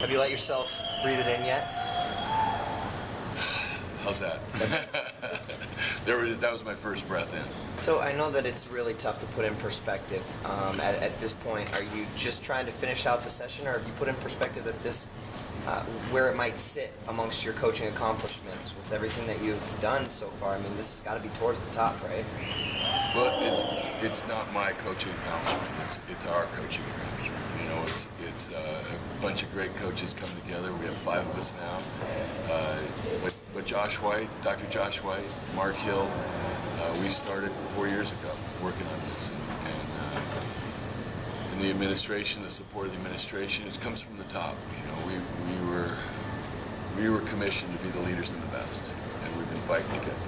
Have you let yourself breathe it in yet? How's that? That was my first breath in. So I know that it's really tough to put in perspective. At this point, are you just trying to finish out the session, or have you put in perspective that this, where it might sit amongst your coaching accomplishments with everything that you've done so far? I mean, this has got to be towards the top, right? Well, it's not my coaching accomplishment. It's our coaching accomplishment. You know, it's a bunch of great coaches come together. We have 5 of us now. But Josh White, Dr. Josh White, Mark Hill, we started 4 years ago working on this, and the administration, the support of the administration, it comes from the top. You know, we were commissioned to be the leaders and the best, and we've been fighting to get there.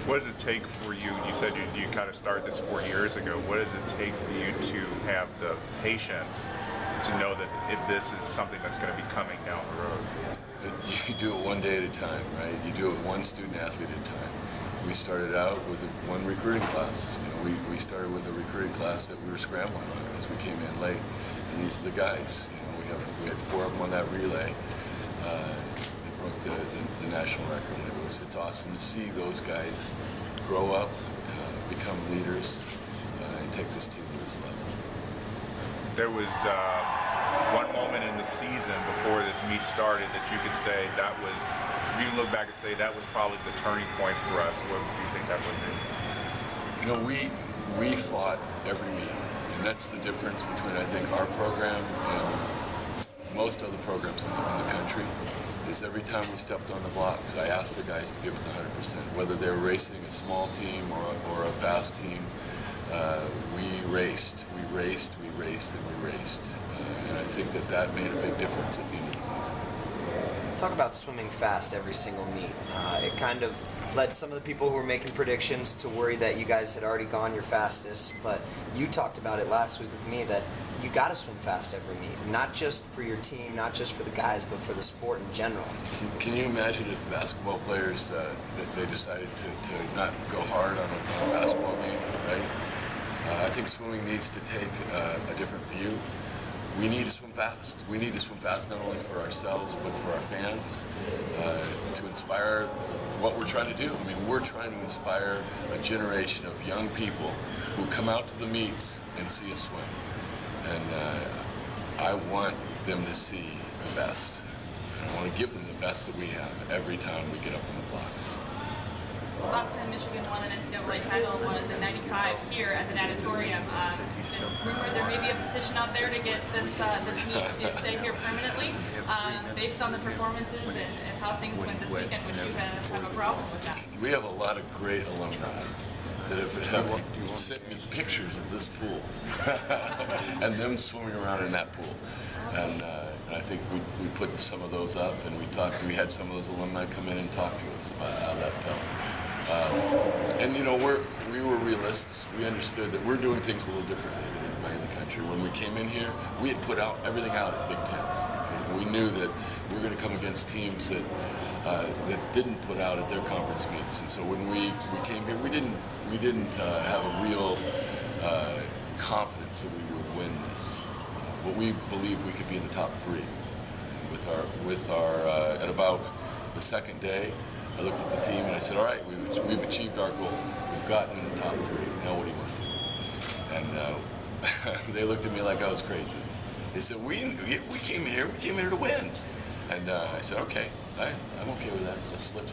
What does it take for you? You said you kind of started this 4 years ago. What does it take for you to have the patience to know that if this is something that's going to be coming down the road? You do it one day at a time, right? You do it one student athlete at a time. We started out with one recruiting class. You know, we started with a recruiting class that we were scrambling on because we came in late. And these are the guys. You know, we had 4 of them on that relay. They broke the national record, and it's awesome to see those guys grow up, become leaders, and take this team to this level. There was one moment in the season before this meet started that you could say that was, you look back and say that was probably the turning point for us. What do you think that would be? You know, we fought every meet, and that's the difference between, I think, our program and most other programs in the country. Is every time we stepped on the blocks, I asked the guys to give us 100%, whether they were racing a small team or a fast team. We raced, and we raced. And I think that made a big difference at the end of the season. Talk about swimming fast every single meet. It kind of led some of the people who were making predictions to worry that you guys had already gone your fastest, but you talked about it last week with me that you got to swim fast every meet, not just for your team, not just for the guys, but for the sport in general. Can you imagine if basketball players they decided to not go hard on a basketball game, right? I think swimming needs to take a different view. We need to swim fast. We need to swim fast not only for ourselves, but for our fans, to inspire what we're trying to do. I mean, we're trying to inspire a generation of young people who come out to the meets and see us swim. And I want them to see the best. And I want to give them the best that we have every time we get up on the blocks. Last time Michigan won an NCAA title was in '95 here at the Natatorium. It's been rumored there may be a petition out there to get this meet to stay here permanently. Based on the performances and how things went this weekend, would you have a problem with that? We have a lot of great alumni that have sent me pictures of this pool and them swimming around in that pool. And I think we put some of those up, and we had some of those alumni come in and talk to us about how that felt. And you know, we were realists. We understood that we're doing things a little differently than anybody in the country. When we came in here, we had put everything out at Big Tens. And we knew that we were going to come against teams that didn't put out at their conference meets. And so when we came here, we didn't have a real confidence that we would win this. But we believed we could be in the top 3. With our at about the second day, I looked at the team and I said, all right, we've achieved our goal. We've gotten in the top 3. Now what do you want to do? And they looked at me like I was crazy. They said, we came here to win. And I said, okay, I'm okay with that. Let's win.